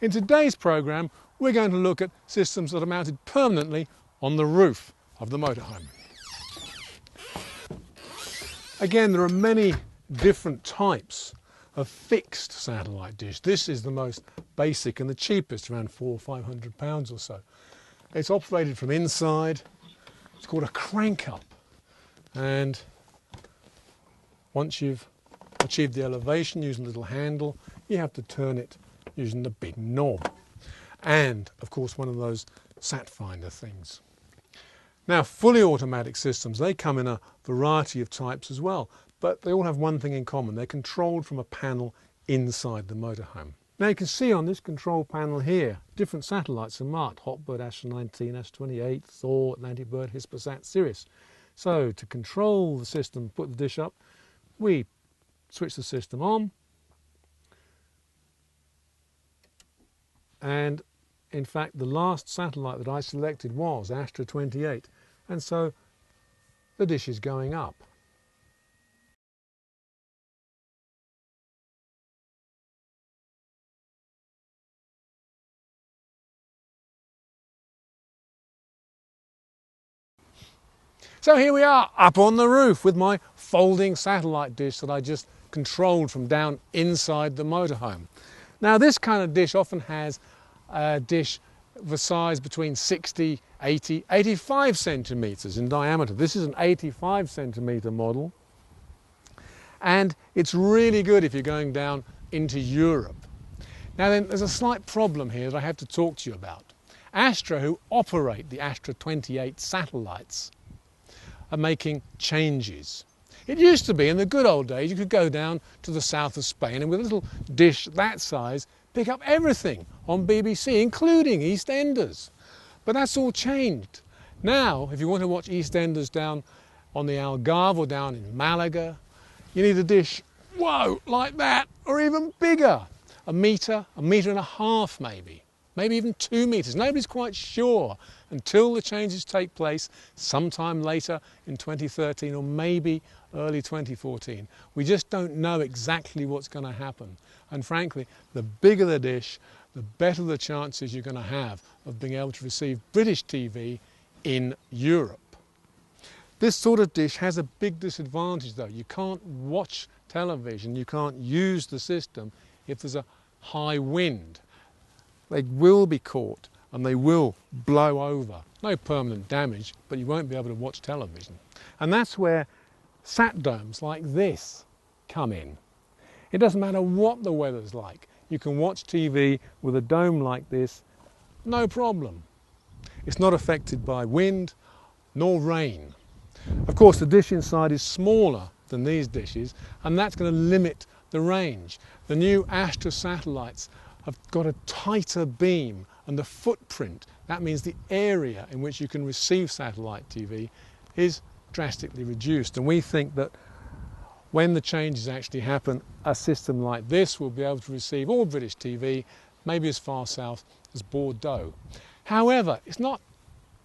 In today's programme, we're going to look at systems that are mounted permanently on the roof of the motorhome. Again, there are many different types of fixed satellite dish. This is the most basic and the cheapest, around £400 or £500 or so. It's operated from inside. It's called a crank up, and once you've achieved the elevation using a little handle, you have to turn it using the big knob, and of course one of those sat finder things. Now, fully automatic systems, they come in a variety of types as well, but they all have one thing in common: they're controlled from a panel inside the motorhome. Now you can see on this control panel here, different satellites are marked: Hotbird, Astra 19, S28, Thor, Atlantic Bird, Hispasat, Sirius. So to control the system, put the dish up, we switch the system on, and in fact the last satellite that I selected was Astra 28, and so the dish is going up. So here we are, up on the roof with my folding satellite dish that I just controlled from down inside the motorhome. Now this kind of dish often has a dish of a size between 60, 80, 85 centimetres in diameter. This is an 85 centimetre model, and it's really good if you're going down into Europe. Now then, there's a slight problem here that I have to talk to you about. Astra, who operate the Astra 28 satellites, are making changes. It used to be, in the good old days, you could go down to the south of Spain and with a little dish that size pick up everything on BBC, including EastEnders. But that's all changed. Now, if you want to watch EastEnders down on the Algarve or down in Malaga, you need a dish, whoa, like that, or even bigger. A metre and a half maybe even 2 metres. Nobody's quite sure until the changes take place sometime later in 2013 or maybe early 2014. We just don't know exactly what's going to happen. And frankly, the bigger the dish, the better the chances you're going to have of being able to receive British TV in Europe. This sort of dish has a big disadvantage though. You can't watch television, you can't use the system if there's a high wind. They will be caught and they will blow over. No permanent damage, but you won't be able to watch television. And that's where sat domes like this come in. It doesn't matter what the weather's like. You can watch TV with a dome like this, no problem. It's not affected by wind nor rain. Of course, the dish inside is smaller than these dishes, and that's going to limit the range. The new Astra satellites have got a tighter beam, and the footprint, that means the area in which you can receive satellite TV, is drastically reduced. And we think that when the changes actually happen, a system like this will be able to receive all British TV, maybe as far south as Bordeaux. However, it's not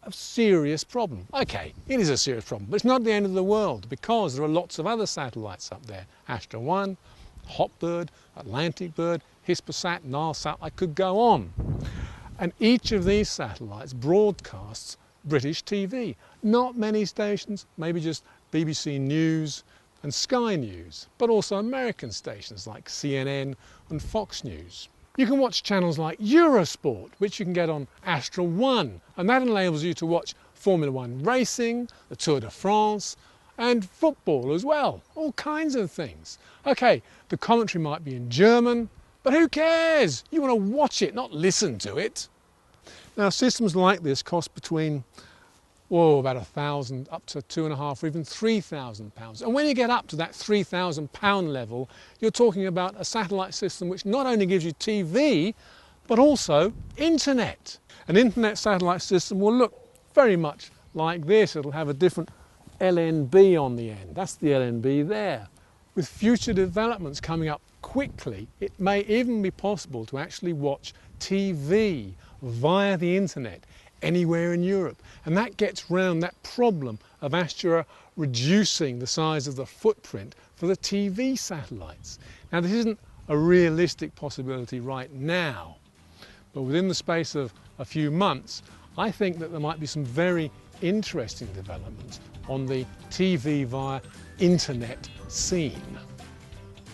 a serious problem. Okay, it is a serious problem, but it's not the end of the world, because there are lots of other satellites up there. Astra 1, Hotbird, Atlantic Bird, Hispasat, Narsat, I could go on. And each of these satellites broadcasts British TV. Not many stations, maybe just BBC News and Sky News, but also American stations like CNN and Fox News. You can watch channels like Eurosport, which you can get on Astra 1, and that enables you to watch Formula 1 racing, the Tour de France, and football as well, all kinds of things. Okay, the commentary might be in German, but who cares? You want to watch it, not listen to it. Now, systems like this cost between, about £1,000 up to £2,500 or even £3,000. And when you get up to that £3,000 level, you're talking about a satellite system which not only gives you TV, but also internet. An internet satellite system will look very much like this. It'll have a different LNB on the end. That's the LNB there. With future developments coming up quickly, it may even be possible to actually watch TV via the internet anywhere in Europe. And that gets round that problem of Astra reducing the size of the footprint for the TV satellites. Now, this isn't a realistic possibility right now, but within the space of a few months, I think that there might be some very interesting developments on the TV via internet scene.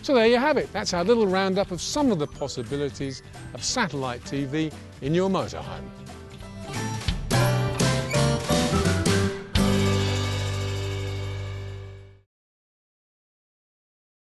So there you have it. That's our little roundup of some of the possibilities of satellite TV in your motorhome.